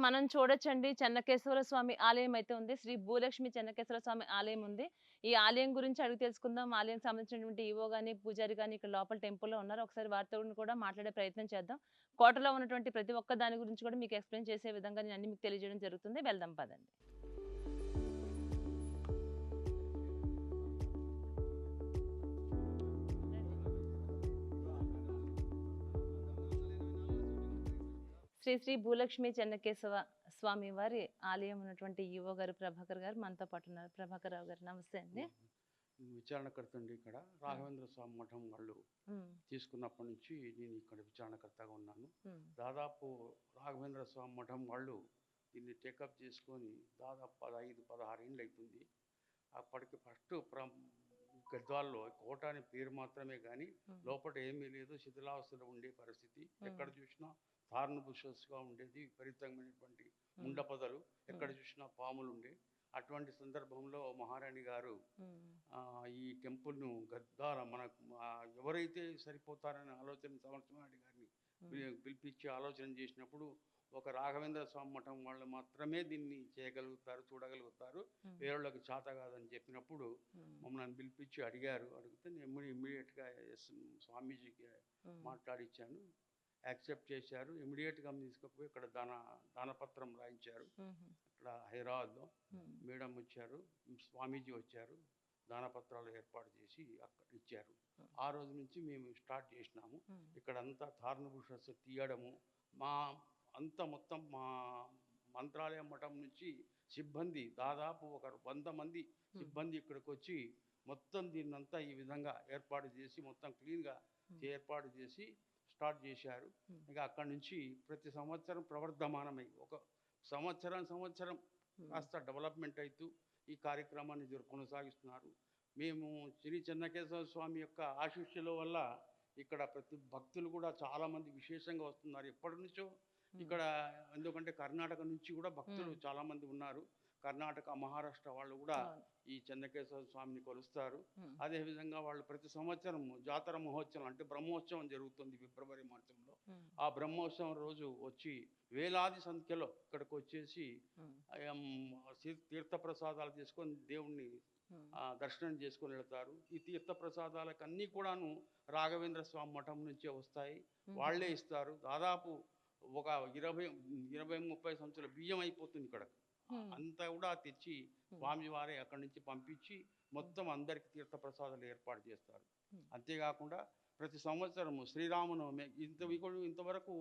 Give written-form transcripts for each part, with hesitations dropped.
మనం చూడొచ్చండి చెన్నకేశవర స్వామి ఆలయం అయితే ఉంది. శ్రీ భూలక్ష్మి చెన్నకేశవర స్వామి ఆలయం ఉంది. ఈ ఆలయం గురించి అడిగి తెలుసుకుందాం. ఆలయానికి సంబంధించినటువంటి ఈవో గాని, పూజారి గాని ఇక్కడ లోపల టెంపుల్‌లో ఉన్నారు. ఒకసారి వారితో కూడా మాట్లాడే ప్రయత్నం చేద్దాం. కోటలో ఉన్నటువంటి ప్రతి ఒక్క దాని గురించి కూడా మీకు ఎక్స్‌ప్లెయిన్ చేసే విధంగా నేను అన్ని మీకు తెలియజేయడం జరుగుతుంది. వెళ్దాం పదండి. శ్రీ శ్రీ భూలక్ష్మి చెన్నకేశవ స్వామి వారి ఆలయం ఉన్నటువంటి ఈవో గారు ప్రభాకర్ గారు మనతో పాటు ఉన్నారు. ప్రభాకర్ రావు గారు నమస్తే అండి. విచారణకర్త అండి. ఇక్కడ రాఘవేంద్ర స్వామి మఠం వాళ్ళు తీసుకున్నప్పటి నుంచి నేను ఇక్కడ విచారణకర్తగా ఉన్నాను. దాదాపు రాఘవేంద్ర స్వామి మఠం వాళ్ళు దీన్ని టేకప్ చేసుకొని దాదాపు 15-16 ఏళ్ళు అవుతుంది. అప్పటికి ఫస్ట్ గద్వాల్లో కోట అనే పేరు మాత్రమే కానీ లోపల ఏమీ లేదు, శిథిలావస్థలో ఉండే పరిస్థితి. ఎక్కడ చూసినా థార్న్ బుషెస్గా ఉండేది, విపరీతమైనటువంటి ముండపదలు, ఎక్కడ చూసినా పాములు ఉండే. అటువంటి సందర్భంలో మహారాణి గారు ఈ టెంపుల్ను గద్వాల మనకు ఎవరైతే సరిపోతారనే ఆలోచన సమర్థనాయుడు గారిని పిలిపించి ఆలోచన చేసినప్పుడు ఒక రాఘవేంద్ర స్వామి మఠం వాళ్ళు మాత్రమే దీన్ని చేయగలుగుతారు, చూడగలుగుతారు, వేరేళ్ళకి చేత కాదని చెప్పినప్పుడు మమ్మల్ని పిలిపించి అడిగారు. అడిగితే నేను ఇమ్మీడియట్గా స్వామీజీకి మాట్లాడిచ్చాను. యాక్సెప్ట్ చేశారు. ఇమ్మీడియట్గా తీసుకుపోయి ఇక్కడ దానపత్రం రాయించారు. ఇక్కడ హైదరాబాద్లో మేడం వచ్చారు, స్వామీజీ వచ్చారు, దానపత్రాలు ఏర్పాటు చేసి అక్కడ ఇచ్చారు. ఆ రోజు నుంచి మేము స్టార్ట్ చేసినాము. ఇక్కడంతా తార్నభూషస్ తీయడము, మొత్తం మా మంత్రాలయం మఠం నుంచి సిబ్బంది దాదాపు ఒక 100 మంది సిబ్బంది ఇక్కడికి వచ్చి మొత్తం దీన్నంతా ఈ విధంగా ఏర్పాటు చేసి మొత్తం క్లీన్గా ఏర్పాటు చేసి స్టార్ట్ చేశారు. ఇక అక్కడి నుంచి ప్రతి సంవత్సరం ప్రవర్ధమానమై ఒక సంవత్సరం కాస్త డెవలప్మెంట్ అవుతూ ఈ కార్యక్రమాన్ని కొనసాగిస్తున్నారు. మేము శ్రీ చెన్నకేశవ స్వామి యొక్క ఆశీస్సుల వల్ల ఇక్కడ ప్రతి భక్తులు కూడా చాలామంది విశేషంగా వస్తున్నారు. ఎప్పటి నుంచో ఇక్కడ, ఎందుకంటే కర్ణాటక నుంచి కూడా భక్తులు చాలామంది ఉన్నారు. కర్ణాటక, మహారాష్ట్ర వాళ్ళు కూడా ఈ చెన్నకేశవ స్వామిని కొలుస్తారు. అదేవిధంగా వాళ్ళు ప్రతి సంవత్సరం జాతర మహోత్సవం అంటే బ్రహ్మోత్సవం జరుగుతుంది ఫిబ్రవరి మాసంలో. ఆ బ్రహ్మోత్సవం రోజు వచ్చి వేలాది సంఖ్యలో ఇక్కడికి వచ్చేసి తీర్థప్రసాదాలు తీసుకొని దేవుణ్ణి దర్శనం చేసుకొని వెళ్తారు. ఈ తీర్థప్రసాదాలకు అన్నీ కూడాను రాఘవేంద్ర స్వామి మఠం నుంచే వస్తాయి, వాళ్లే ఇస్తారు. దాదాపు ఒక 20-30 సంవత్సరాల బియ్యం అయిపోతుంది ఇక్కడ. అంతా కూడా తెచ్చి స్వామివారే అక్కడి నుంచి పంపించి మొత్తం అందరికి తీర్థప్రసాదాలు ఏర్పాటు చేస్తారు. అంతేకాకుండా ప్రతి సంవత్సరము శ్రీరామనవమి ఇంతవరకు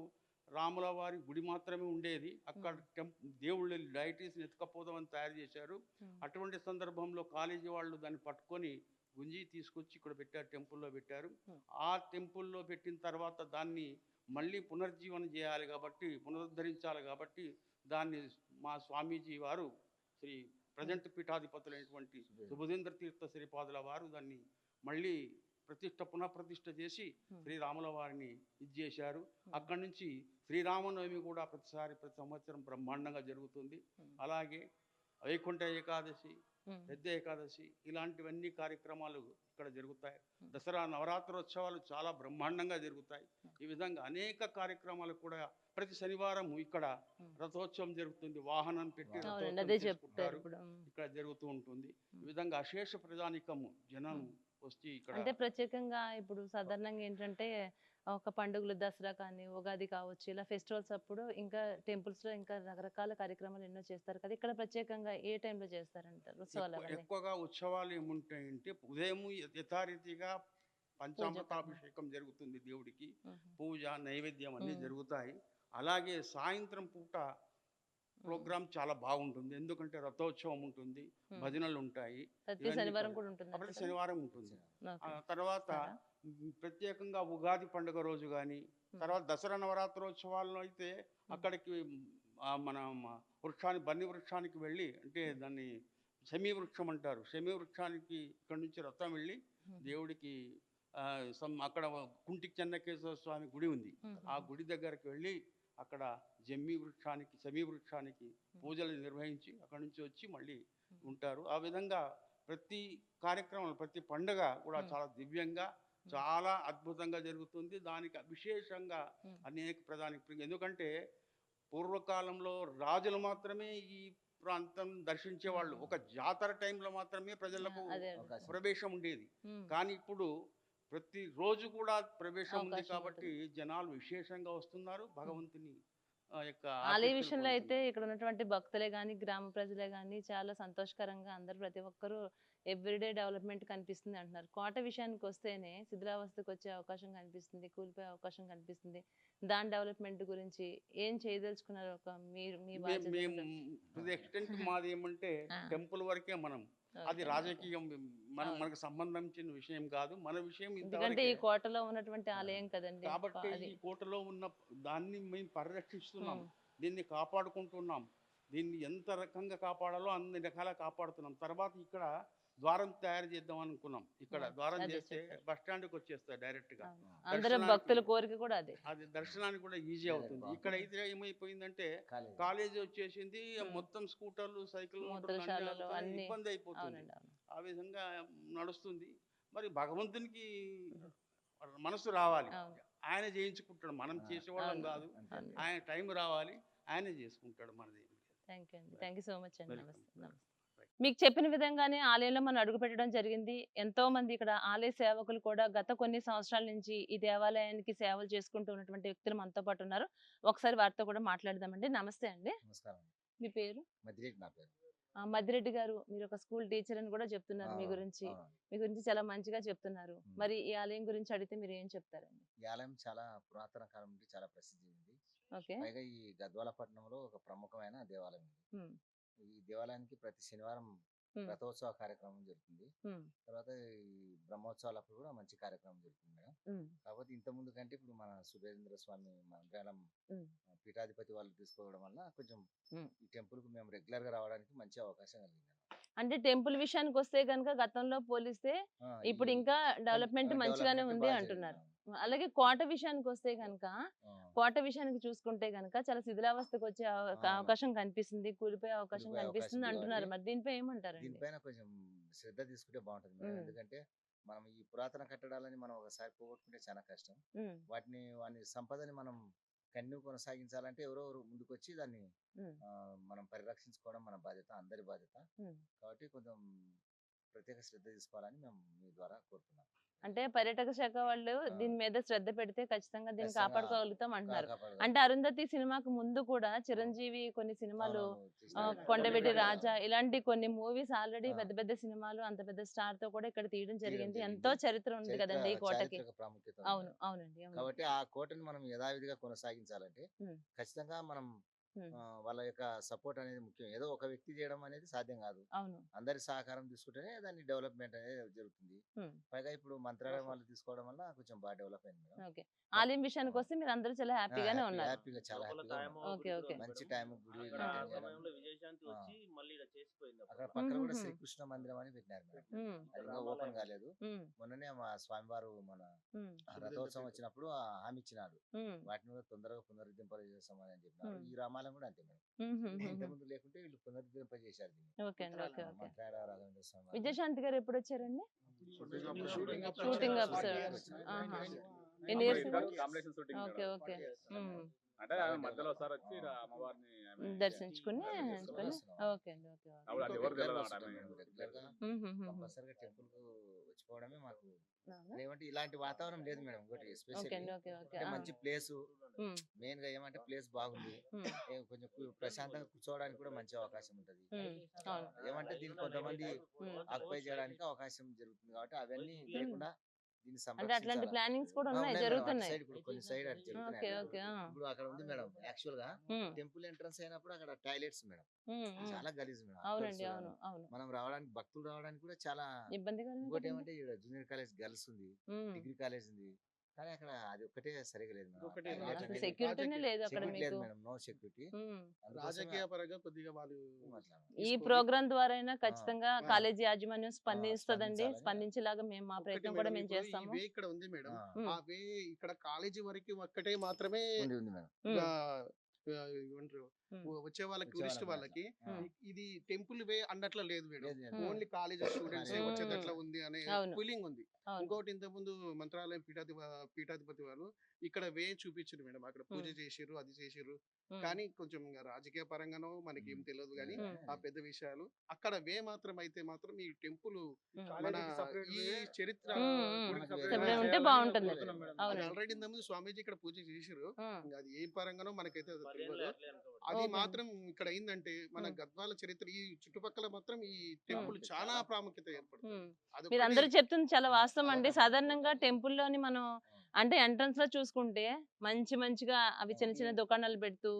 రాముల వారి గుడి మాత్రమే ఉండేది. అక్కడ దేవుళ్ళు డైటీస్ని ఎత్తుకపోదామని తయారు చేశారు. అటువంటి సందర్భంలో కాలేజీ వాళ్ళు దాన్ని పట్టుకొని గుంజి తీసుకొచ్చి ఇక్కడ పెట్టారు, టెంపుల్లో పెట్టారు. ఆ టెంపుల్లో పెట్టిన తర్వాత దాన్ని మళ్ళీ పునర్జీవనం చేయాలి కాబట్టి, పునరుద్ధరించాలి కాబట్టి దాన్ని మా స్వామీజీ వారు శ్రీ ప్రజెంట్ పీఠాధిపతులైనటువంటి సుబుధేంద్ర తీర్థ శ్రీపాదుల వారు దాన్ని మళ్ళీ పునఃప్రతిష్ఠ చేసి శ్రీరాముల వారిని ఇది చేశారు. అక్కడి నుంచి శ్రీరామనవమి కూడా ప్రతి సంవత్సరం బ్రహ్మాండంగా జరుగుతుంది. అలాగే వైకుంఠ ఏకాదశి, పెద్ద ఏకాదశి, ఇలాంటివన్నీ కార్యక్రమాలు ఇక్కడ జరుగుతాయి. దసరా నవరాత్రోత్సవాలు చాలా బ్రహ్మాండంగా జరుగుతాయి. ఈ విధంగా అనేక కార్యక్రమాలు కూడా ప్రతి శనివారం ఇక్కడ రథోత్సవం జరుగుతుంది. వాహనం పెట్టి ఇక్కడ జరుగుతూ ఉంటుంది. ఈ విధంగా అశేష ప్రజానికము జనం వచ్చి ఇక్కడ, అంటే ప్రత్యేకంగా ఇప్పుడు సాధారణంగా ఏంటంటే ఒక పండుగలు దసరా కానీ ఉగాది కావచ్చు, ఇలా ఫెస్టివల్స్ అప్పుడు ఇంకా టెంపుల్స్ లో ఇంకా రకరకాల కార్యక్రమాలు ఎన్నో చేస్తారు కదా, ఇక్కడ ప్రత్యేకంగా ఏ టైంలో చేస్తారంటారు ఉత్సవాలు? ఎక్కువగా ఉత్సవాలు ఏముంటాయంటే ఉదయం యథారీతిగా పంచామృతాభిషేకం జరుగుతుంది, దేవుడికి పూజ నైవేద్యం అన్నీ జరుగుతాయి. అలాగే సాయంత్రం పూట ప్రోగ్రామ్ చాలా బాగుంటుంది. ఎందుకంటే రథోత్సవం ఉంటుంది, భజనలు ఉంటాయి, శనివారం ఉంటుంది. తర్వాత ప్రత్యేకంగా ఉగాది పండుగ రోజు కానీ, తర్వాత దసరా నవరాత్రోత్సవాల్లో అయితే అక్కడికి మన బన్ని వృక్షానికి వెళ్ళి, అంటే దాన్ని శమీ వృక్షం అంటారు, శమీ వృక్షానికి ఇక్కడ నుంచి రథం వెళ్ళి దేవుడికి అక్కడ కుంటికి చెన్నకేశవ స్వామి గుడి ఉంది, ఆ గుడి దగ్గరికి వెళ్ళి అక్కడ శమీ వృక్షానికి పూజలు నిర్వహించి అక్కడి నుంచి వచ్చి మళ్ళీ ఉంటారు. ఆ విధంగా ప్రతి కార్యక్రమం, ప్రతి పండుగ కూడా చాలా దివ్యంగా, చాలా అద్భుతంగా జరుగుతుంది. దానికి విశేషంగా అనేక ఎందుకంటే పూర్వకాలంలో రాజులు మాత్రమే ఈ ప్రాంతం దర్శించేవాళ్ళు. ఒక జాతర టైంలో మాత్రమే ప్రజలకు అదే అవకాశం. ప్రవేశం ఉండేది. ఉమ్, కానీ ఇప్పుడు ప్రతి రోజు కూడా ప్రవేశం ఉంది అవకాశం కాబట్టి జనాలు విశేషంగా వస్తున్నారు. భగవంతుని యొక్క ఆలయ ఆశీస్సులు విషయంలో అయితే పొందుతున్నారు. ఇక్కడ ఉన్నటువంటి భక్తులే గాని గ్రామ ప్రజలే గాని చాలా సంతోషకరంగా అందరూ ప్రతి ఒక్కరూ ఎవ్రీడే డెవలప్మెంట్ కనిపిస్తుంది అంటున్నారు. కోట విషయానికి వస్తేనే శిథిలావస్థకు వచ్చే అవకాశం కనిపిస్తుంది, కూలిపోయే అవకాశం కనిపిస్తుంది. దాని డెవలప్మెంట్ గురించి ఏం చేయదలుచుకున్నారు? ఒక మీరు మీ మేము బాధ్యత మేము మీద. టు ది ఎక్స్టెంట్ మాది ఏమంటే ఆ, టెంపుల్ వరకే మనం. అది ఓకే, ఓకే. రాజకీయం అవును. మనకు సంబంధించిన విషయం కాదు. మన విషయం ఎందుకంటే ఈ ఇంతవరకే. కోటలో ఉన్నటువంటి ఆలయం కదండి. కాబట్టి అది ఈ కోటలో ఉన్న దాన్ని మేము పరిరక్షిస్తున్నాం. ఉమ్, దీన్ని కాపాడుకుంటున్నాం. దీన్ని ఎంత రకంగా కాపాడాలో అన్ని రకాల కాపాడుతున్నాం. తర్వాత ఇక్కడ ద్వారం తయారు చేద్దాం అనుకున్నాం. ఇక్కడ ద్వారం అదే చేస్తే చెప్పారు. బస్ స్టాండ్కి వచ్చేస్తాయి డైరెక్ట్గా. అవును. అందరూ దర్శనానికి భక్తుల కోరిక కూడా అదే. అది దర్శనానికి కూడా ఈజీ అవుతుంది. ఇక్కడ అయితే ఏమైపోయిందంటే కాలేజ్. కాలేజీ వచ్చేసింది, మొత్తం స్కూటర్లు, సైకిల్, మోటార్లు అన్నీ మూత్రశాలలు అందుకని అన్ని. ఇబ్బంది అయిపోతుంది. అవునండి, అవును. ఆ విధంగా నడుస్తుంది. మరి భగవంతునికి మనసు రావాలి. అవును, ఆయన చేయించుకుంటాడు, మనం చేసేవాళ్ళం అవును. కాదు. అంతే. అవును. ఆయన టైం రావాలి, ఆయనే చేసుకుంటాడు మనది. థ్యాంక్ యూ అండి. థ్యాంక్ యూ సో మచ్ అండి. Welcome. నమస్తే, నమస్తే. మీకు చెప్పిన విధంగానే ఆలయంలో మనం అడుగు పెట్టడం జరిగింది. ఎంతో మంది ఇక్కడ ఆలయ సేవకులు కూడా గత కొన్ని సంవత్సరాల నుంచి ఈ దేవాలయానికి సేవలు చేసుకుంటూ ఉన్నటువంటి వ్యక్తులు మనతో పాటు ఉన్నారు. ఒకసారి వారితో కూడా మాట్లాడదామండి. నమస్తే అండి. నమస్కారం. మీ పేరు? మధ్యరేట్ నా పేరు. మద్దిరెడ్డి గారు, మీరు ఒక స్కూల్ టీచర్ అని కూడా చెప్తున్నారు. మీ అవును, గురించి అవును. మీ గురించి చాలా మంచిగా చెప్తున్నారు. ఉమ్. మరి ఈ ఆలయం గురించి అడిగితే మీరు ఏం చెప్తారండి? ఈ ఆలయం చాలా పురాతన కాలం నుండి చాలా ప్రసిద్ధి ఉంది. ఓకే. పైగా ఈ గద్వాల పట్టణంలో ఒక ప్రముఖమైన దేవాలయం ఉంది. ఉమ్, ఈ దేవాలయానికి ప్రతి శనివారం ఉమ్, రథోత్సవ కార్యక్రమం జరుగుతుంది. ఉమ్, తర్వాత ఈ బ్రహ్మోత్సవాలప్పుడు కూడా మంచి కార్యక్రమం జరుగుతుంది మేడం. ఉమ్, కాకపోతే ఇంత ముందు కంటే ఇప్పుడు మన సురేంద్ర స్వామి మంత్రాలయం ఉమ్, పీఠాధిపతి వాళ్ళు తీసుకోవడం వల్ల కొంచెం ఉమ్. ఈ టెంపుల్ కు మేము రెగ్యులర్ గా రావడానికి మంచి అవకాశం కలిగింది. అంటే టెంపుల్ విషయానికి వస్తే గనుక గతంలో పోలిస్తే ఆ, ఇప్పుడు ఈ ఇంకా డెవలప్మెంట్ మంచిగానే డెవలప్మెంట్ ఉంది బాగా అంటున్నారు. జరిగింది. అలాగే కోట విషయానికి వస్తే గనుక ఆ, కోట విషయానికి చూసుకుంటే గనుక చాలా శిథిలావస్థకు వచ్చే అవకాశం కనిపిస్తుంది, కూలిపోయే అవకాశం కూలిపోయే కనిపిస్తుంది అవకాశం అంటున్నారు. ఉంది. మరి దీనిపై ఏమంటారండి? దీనిపైన కొంచెం శ్రద్ధ తీసుకుంటే బాగుంటుంది మేడం. ఉమ్. ఎందుకంటే మనం ఈ పురాతన కట్టడాలని మనం ఒకసారి పోగొట్టుకుంటే చాలా కష్టం. ఉమ్, వాటి సంపదని మనం కన్ను కొనసాగించాలంటే ఎవరో ఒకరు ముందుకు వచ్చి దాన్ని ఉమ్, మనం పరిరక్షించుకోవడం మన బాధ్యత, అందరి బాధ్యత. ఉమ్. కాబట్టి కొంచెం ప్రత్యేక శ్రద్ధ తీసుకోవాలని మేము మీ ద్వారా కోరుతున్నాం. అంటే పర్యాటక శాఖ వాళ్ళు దీని మీద శ్రద్ధ పెడితే ఖచ్చితంగా దీన్ని ఖచ్చితంగా కాపాడుకోగలుగుతాం అంటున్నారు. కాపాడగలం. అంటే అరుంధతి సినిమాకు ముందు కూడా చిరంజీవి కొన్ని సినిమాలు, అవునవును, తీసినారు. కొండవీటి రాజా, ఇలాంటి కొన్ని మూవీస్ ఆల్రెడీ ఆ. పెద్ద పెద్ద సినిమాలు అంత పెద్ద స్టార్ తో కూడా ఇక్కడ తీయడం జరిగింది. జరిగింది. ఎంతో చరిత్ర ఉంది కదండి ఈ కోటకి. చారిత్రక ప్రాముఖ్యత ఉంది. అవును, అవునండి, అవును. కాబట్టి ఆ కోటని మనం యథావిధిగా కొనసాగించాలంటే ఉమ్, ఖచ్చితంగా మనం ఉమ్, వాళ్ళ యొక్క సపోర్ట్ అనేది ముఖ్యం. ఏదో ఒక వ్యక్తి చేయడం అనేది సాధ్యం కాదు. అవును. అందరి సహకారం తీసుకుంటేనే దాని డెవలప్మెంట్ అనేది జరుగుతుంది. ఉమ్, పైగా ఇప్పుడు మంత్రాలయం వాళ్ళు తీసుకోవడం వల్ల కొంచెం బాగా డెవలప్ అయింది మేడం. ఓకే. ఆలయం విషయానికి వస్తే మీరు అందరూ చాలా హ్యాపీగానే ఉన్నారు. హ్యాపీగా, చాలా హ్యాపీగా ఉన్నాం. Okay, okay. మంచి టైం గుడి అక్కడ maintain ఆ చేయడం. సమయంలో విజయశాంతి ఆ. వచ్చి మళ్ళీ ఇలా చేసిపోయింది అక్కడ అప్పుడు. పక్కన కూడా మ్మ్. శ్రీకృష్ణ మందిరం అని పెట్టినారు మేడం. ఉమ్, అది ఇంకా ఓపెన్ కాలేదు. ఉమ్, మొన్ననే మా స్వామివారు మన ఉమ్, రథోత్సవం వచ్చినప్పుడు హామీ ఇచ్చినారు. ఉమ్, వాటిని కూడా తొందరగా పునరుద్ధరింపజేస్తామని అని చెప్పినారు. మ్మ్. ఈ రామాలయం కూడా అంతే మేడం. ఉమ్, ఉమ్, ఉమ్. ఇంతకుముందు లేకుంటే వీళ్ళు పునరుద్ధరింపజేశారు దీన్ని. ఓకే అండి, ఓకే, ఓకే. మంత్రాల రాఘవేంద్ర స్వామి వారు. విజయశాంతి గారు ఎప్పుడు వచ్చారండి? షూటింగ్ అప్పుడు షూటింగ్ వచ్చారు. అప్పుడు. ఆహా. ఎన్ని years ago? Combination shooting okay, okay. Um. అంటే ఆమె మధ్యలో ఒకసారి వచ్చి ఈడ అమ్మవారిని ఆమె దర్శించుకుని దర్శించుకుని ఓకే వస్తున్నాం. ఓకే అండి, ఓకే, ఓకే. ఆవిడ అది ఎవరు తెలియదు అన్నమాట రెగ్యులర్ ఆమె. గా రెగ్యులర్ గా ఉమ్, ఉమ్, ఉమ్, ఉమ్. కంపల్సరీగా టెంపుల్ కు వచ్చిపోవడమే మాకు. అవునా? ఏమంటే ఇలాంటి వాతావరణం లేదు మేడం. ఒకటి ఓకే ఎస్పెషల్లీ అండి, ఓకే, ఓకే. అంటే ఆ. మంచి ప్లేస్. ఉమ్, మెయిన్ గా ఏమంటే ప్లేస్ బాగుంది. ఉమ్, కొంచెం ప్రశాంతంగా కూర్చోవడానికి కూడా మంచి అవకాశం ఉంటది. ఉమ్. అవును. ఏమంటే దీన్ని కొంతమంది ఉమ్. ఆక్యుపై చేయడానికి అవకాశం జరుగుతుంది కాబట్టి అవన్నీ లేకుండా దీన్ని అంటే అట్లాంటి సంరక్షించాలి. ప్లానింగ్స్ కూడా ఆ, ఉన్నాయి, ఉన్నాయి మేడం. అటు జరుగుతున్నాయి. సైడ్ ఇప్పుడు కొన్ని సైడ్ అటు ఓకే, జరుగుతున్నాయి. ఓకే. ఆ. ఇప్పుడు అక్కడ ఉంది మేడం. యాక్చువల్ గా ఉమ్, టెంపుల్ ఎంట్రన్స్ అయినప్పుడు అక్కడ టాయిలెట్స్ మేడం. ఉమ్, ఉమ్. చాలా గలీజ్ మేడం. అవునండి, అక్కడ అవును, అవును. మనం రావడానికి, భక్తులు రావడానికి కూడా చాలా ఇబ్బందిగా ఉంది ఇంకోటి కదండి? ఏమంటే ఇక్కడ జూనియర్ కాలేజ్ గర్ల్స్ ఉంది, ఉమ్. డిగ్రీ కాలేజ్ ఉంది. కానీ అక్కడ అది ఒక్కటే సరిగా లేదు మేడం. ఒకటే Toilet అసలు అనేది సెక్యూరిటీనే లేదు అక్కడ security లేదు మీకు. మేడం. No security. ఉమ్. రాజకీయ పరంగా కొద్దిగా వాళ్ళు ఈ ప్రోగ్రామ్ ద్వారా అయినా ఖచ్చితంగా ఆ. కాలేజీ యాజమాన్యం స్పందిస్తుందండి. స్పందించాలని. స్పందించేలాగా మేము మా ప్రయత్నం కూడా మేము చేస్తాము. వే ఇక్కడ ఉంది మేడం. ఉమ్. ఆ వే ఇక్కడ కాలేజీ వరకు ఒక్కటే మాత్రమే ఉంది ఉంది మేడం. ఉమ్, ఆ, ఏమంటారు వచ్చే వాళ్ళకి వచ్చే టూరిస్ట్ వాళ్ళకి వాళ్ళకి ఉమ్. ఇది టెంపుల్ వే అన్నట్లు లేదు మేడం. లేదు, లేదు. ఓన్లీ కాలేజ్ స్టూడెంట్స్ ఉమ్. వచ్చేటట్లా ఉంది అనే అవును. ఫీలింగ్ ఉంది. అవును. ఇంకోటి ఇంతకుముందు మంత్రాలయం పీఠాధిపతి వారు ఇక్కడ వే చూపించారు మేడం. అక్కడ పూజ చేసిర్రు, అది చేసిర్రు. కానీ కొంచెం ఇంకా రాజకీయ పరంగానో మనకేం తెలియదు కానీ ఆ పెద్ద విషయాలు. అక్కడ వే మాత్రం అయితే మాత్రం ఈ టెంపుల్ మన ఈ చరిత్ర సెపరేట్ ఉంటే బాగుంటుంది. అది అవునండి. ఆల్రెడీ ఇంతకుముందు స్వామీజీ ఇక్కడ పూజ చేసిర్రు. ఉమ్. ఇంకా అది ఏం పరంగానో మనకైతే అది 10 ఏళ్ళు తెలియదు. అట్లే అనుకోవచ్చు. అది ఓకే. మాత్రం ఇక్కడ ఏంటంటే మన గద్వాల చరిత్ర ఈ చుట్టుపక్కల మాత్రం ఈ టెంపుల్ చాలా ప్రాముఖ్యత ఏర్పడుతుంది. ఉమ్. అదొక్కటి మీరు అందరూ చెప్తుంది చాలా వాస్తవం అండి. సాధారణంగా టెంపుల్లోని మనం అంటే ఎంట్రన్స్ లో చూసుకుంటే మంచిగా అవి చిన్న చిన్న దుకాణాలు పెడుతూ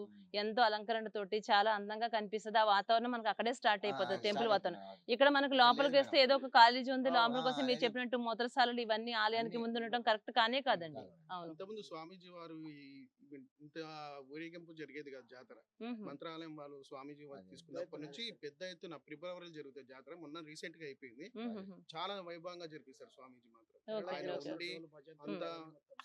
ఎంతో అలంకరణతోటి చాలా అందంగా కనిపిస్తుంది. ఆ వాతావరణం మనకు అక్కడే స్టార్ట్ అయిపోతుంది టెంపుల్ వాతావరణం. ఇక్కడ మనకు లోపలికి వస్తే ఏదో ఒక కాలేజీ ఉంది, లోపలికి వస్తే మీరు చెప్పినట్టు మూత్రశాలలు ఇవన్నీ ఆలయానికి ముందు ఉండటం కరెక్ట్ కానే కాదండి. అవును. ఇంతకుముందు స్వామీజీ వారు ఇంత ఊరేగింపు జరిగేది కాదు జాతర. మ్హూ. మంత్రాలయం వాళ్ళు స్వామీజీ వారు తీసుకున్నప్పటి నుంచి పెద్ద ఎత్తున ఫిబ్రవరిలో జరుగుతుంది జాతర. మొన్న రీసెంట్ గా అయిపోయింది. మ్హూ. చాలా వైభవంగా జరిపిస్తారు స్వామీజీ మాత్రం. ఓకే, ఆయన ఓకే. ఉండి అంతా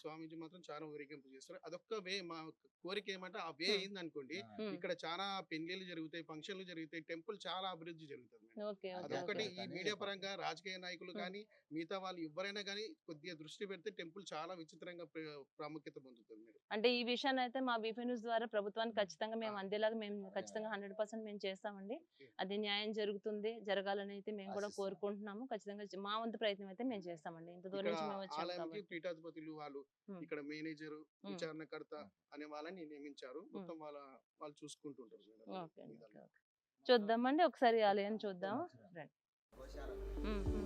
స్వామీజీ మాత్రం చాలా ఊరేగింపు చేస్తారు. అదొక్క వే. మా కోరిక ఏమంటే ఆ వే అయింది అనుకోండి, ఇక్కడ చాలా పెళ్లిళ్ళు జరుగుతాయి, ఫంక్షన్లు జరుగుతాయి, టెంపుల్ చాలా అభివృద్ధి జరుగుతుంది మేడం. ఓకే, ఓకే, అదొక్కటి ఓకే. ఈ మీడియా పరంగా రాజకీయ నాయకులు కానీ మిగతా వాళ్ళు ఎవరైనా కానీ కొద్దిగా దృష్టి పెడితే టెంపుల్ చాలా విచిత్రంగా ప్రాముఖ్యత పొందుతుంది మేడం. అంటే ఈ విషయాన్ని అయితే మా బీపీ న్యూస్ ద్వారా ప్రభుత్వానికి ఖచ్చితంగా మేము అందేలాగా మేము ఖచ్చితంగా 100% మేము చేస్తామండి. అది న్యాయం జరగాలని అయితే మేము కూడా ఆశిస్తాం. కోరుకుంటున్నాము. ఖచ్చితంగా మా వంతు ప్రయత్నం అయితే మేము చేస్తామండి. ఇంత దూరం నుంచి మేము వచ్చాము ఆలయానికి కాబట్టి. పీఠాధిపతులు వాళ్ళు ఇక్కడ మేనేజర్ విచారణకర్త అనే వాళ్ళని నియమించారు. మొత్తం వాళ్ళు చూసుకుంటుంటారు మేడం. ఓకే అండి, ఓకే, ఓకే. చూద్దామండి ఒకసారి ఆలయాన్ని చూద్దాము. రండి. ఉమ్, ఉమ్.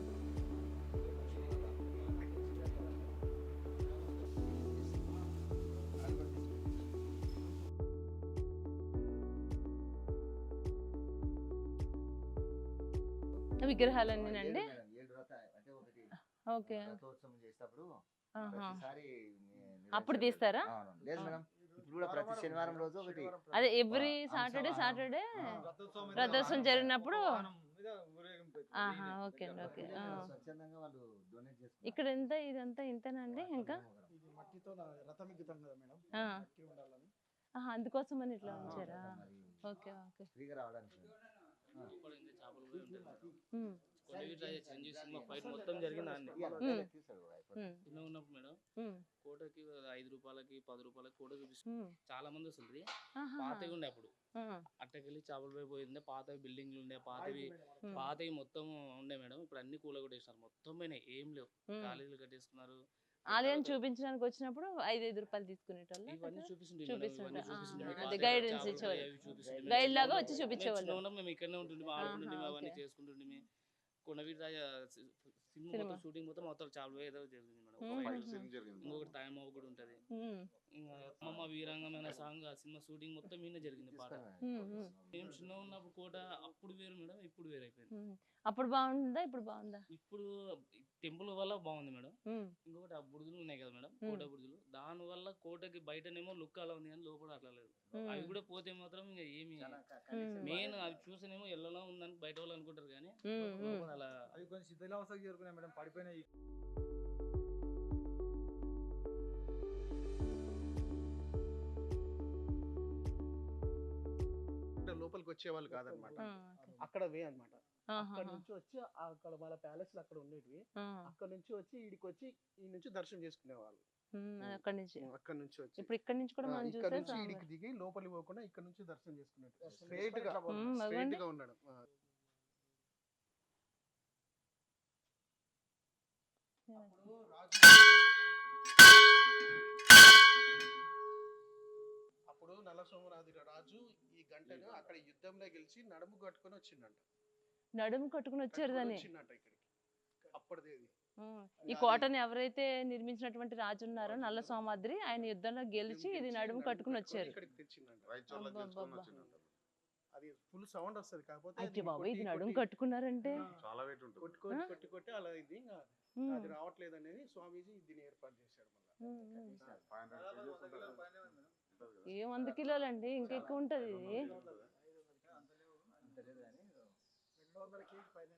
విగ్రహాలన్నీనండి. 7 అంటే ఒకటి ఓకే. రథోత్సవం చేసేటప్పుడు ఆహా. ప్రతిసారి అప్పుడు తీస్తారా? అవును. లేదు మేడం, ఇప్పుడు కూడా ప్రతి శనివారం రోజు ఒకటి అదే ఎవ్రీ సాటర్డే రథోత్సవం జరిగినప్పుడు. ఆహా, ఓకే అండి, ఓకే. స్వచ్ఛందంగా వాళ్ళు డొనేట్ చేసుకుంటారు. ఇక్కడ ఎంత ఇదంతా ఇంతేనండి ఇంకా? మట్టితో రథం ఎక్కుతాం కదా మేడం. ఆ. మట్టి ఉండాలని. ఆహా, అందుకోసం అని ఇట్లా ఉంచారా? Okay, okay. ఫ్రీగా రావడానికి. ఉమ్. ఫైట్ మొత్తం జరిగింది అన్ని ఉమ్. చిన్న ఉన్నప్పుడు మేడం ఉమ్. కోటకి 5 రూపాయలకి 10 రూపాయలకి కోట చూపిస్తుంది. ఉమ్. చాలా మంది వస్తుంది. ఆహా. పాతవి ఉండే అప్పుడు ఆ. అట్టకెళ్ళి చేపలు పోయింది. పాతవి బిల్డింగ్లు ఉండే ఉమ్. పాతవి మొత్తం ఉండే మేడం. ఇప్పుడు అన్ని కూల కొట్టేసినారు. మొత్తం పోయినాయి. ఏం లేవు. ఉమ్. కాలేజీలు కట్టేసుకున్నారు. ఆలయం చూపించడానికి వచ్చినప్పుడు 5 రూపాయలు తీసుకునేటోళ్ళు. ఇవన్నీ చూపిస్తుండే చూపిస్తుండే. మేడం. ఇవన్నీ ఆ, చూపిస్తుండే. అదే పాత గైడెన్స్ చేపలు ఇచ్చేవాళ్ళు. అవి చూపిస్తుండే. గైడ్ లాగా వచ్చి చూపించేవాళ్ళు. చిన్నగా ఉన్నప్పుడు మేము ఇక్కడనే ఉంటుండే, ఆడుకుంటుండే, ఆహా, అవన్నీ ఓకే. చేసుకుంటుండే. కొండవీటి రాజ సినిమా సినిమా. మొత్తం షూటింగ్ మొత్తం చాలా ఏదో జరిగింది మేడం. ఉమ్. ఒక ఫైట్ fight. సీన్ జరిగింది. ఇంకొకటి టైం ఒకటి ఉంటది. ఉమ్. ఇంకా అమ్మమ్మ వీరంగమైన సాంగ్ ఆ సినిమా షూటింగ్ మొత్తం మీనే జరిగింది పాట. ఉమ్. ఉమ్. మేము చిన్న ఉన్నప్పుడు కోట అప్పుడు వేరు మేడం, ఇప్పుడు వేరు అయిపోయింది. ఉమ్. అప్పుడు బాగుందా ఇప్పుడు బాగుందా? ఇప్పుడు టెంపుల్ వల్ల బాగుంది మేడం. ఉమ్. ఇంకొకటి ఆ బుడుదులు ఉన్నాయి కదా మేడం, కోట బుడుదులు. దాని వల్ల కోటకి బయటనేమో లుక్ అలా ఉంది కానీ లోపల అట్లా లేదు. అవి కూడా పోతే మాత్రం ఇంకా ఏమి మెయిన్ అవి చూసేనేమో ఎల్లలో ఉందని బయట వాళ్ళు అనుకుంటారు కానీ లోపల అలా అవి కొంచెం శిథిలావస్థకు చేరుకున్నాయి మేడం, పడిపోయినాయి. లోపలికి వచ్చేవాళ్ళు కాదనమాట. ఆ, ఓకే. అక్కడ వే అన్నమాట. ఆహా. అక్కడ నుంచి వచ్చి అక్కడ వాళ్ళ ప్యాలెస్ అక్కడ ఉండేటివి. ఆ. అక్కడ నుంచి వచ్చి ఈడికి వచ్చి ఈ నుంచి దర్శనం చేసుకునేవాళ్ళు. ఉమ్. అక్కడి నుంచి అక్కడ నుంచి వచ్చి ఇప్పుడు ఇక్కడ నుంచి కూడా మనం ఇక్కడ చూసే నుంచి స్వామి. ఈడికి దిగి లోపలికి పోకుండా ఇక్కడ నుంచి దర్శనం చేసుకున్నట్టు స్ట్రైట్ గా భగవంతుడు. స్ట్రైట్ గా ఉండడం. అప్పుడు నల్లసోమరాజు రాజు ఈ గంటను అక్కడ యుద్ధంలో గెలిచి నడుము కట్టుకొని వచ్చిండంట. నడుము కట్టుకుని వచ్చారు దాన్ని. వచ్చిండంట ఇక్కడికి. అప్పటిదేది ఈ కోటని ఎవరైతే నిర్మించినటువంటి రాజు ఉన్నారో నల్ల సోమాద్రి, ఆయన యుద్ధంలో గెలిచి ఇది నడుము కట్టుకుని వచ్చారు. ఇక్కడికి తెచ్చిండంట. రైచోళ్ళకి గెలుచుకొని అబ్బబ్బబ్బా. వచ్చిందంట. అది ఫుల్ సౌండ్ వస్తది. కాకపోతే అయ్యో అది బాబు, ఇది కొట్టి నడుము కొట్టి కట్టుకున్నారంటే చాలా వెయిట్ ఉంటుంది. కొట్టి కొట్టి అలా ఇది ఇంకా అది రావట్లేదు అనేది స్వామీజీ దీన్ని ఏర్పాటు చేశాడు. మళ్ళీ 500 kgs ఉంటుంది. ఏ 100 కిలోలండి, ఇంకా ఎక్కువ ఉంటది ఇది.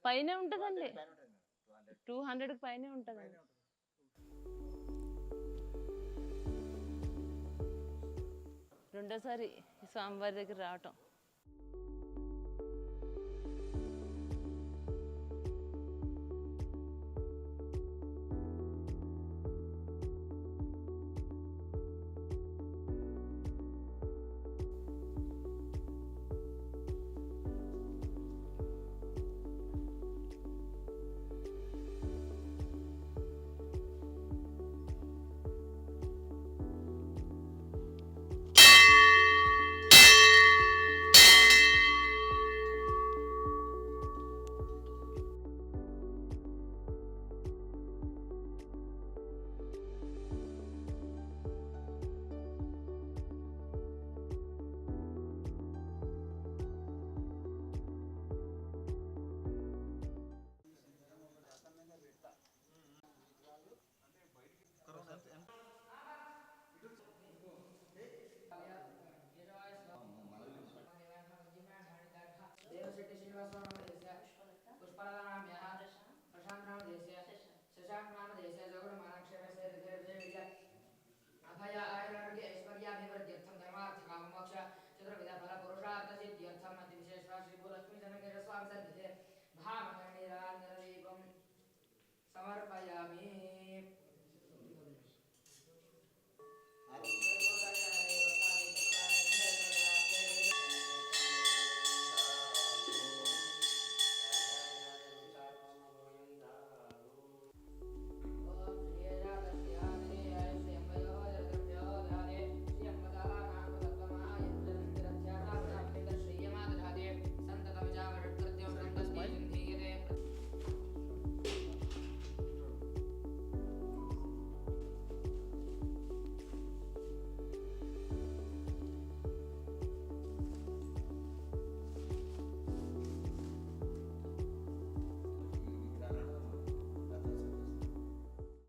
పైనే ఉంటదండి, 200 పైనే ఉంటదండి. ఉంటుంది. రెండోసారి ఈ స్వామివారి దగ్గర రావటం.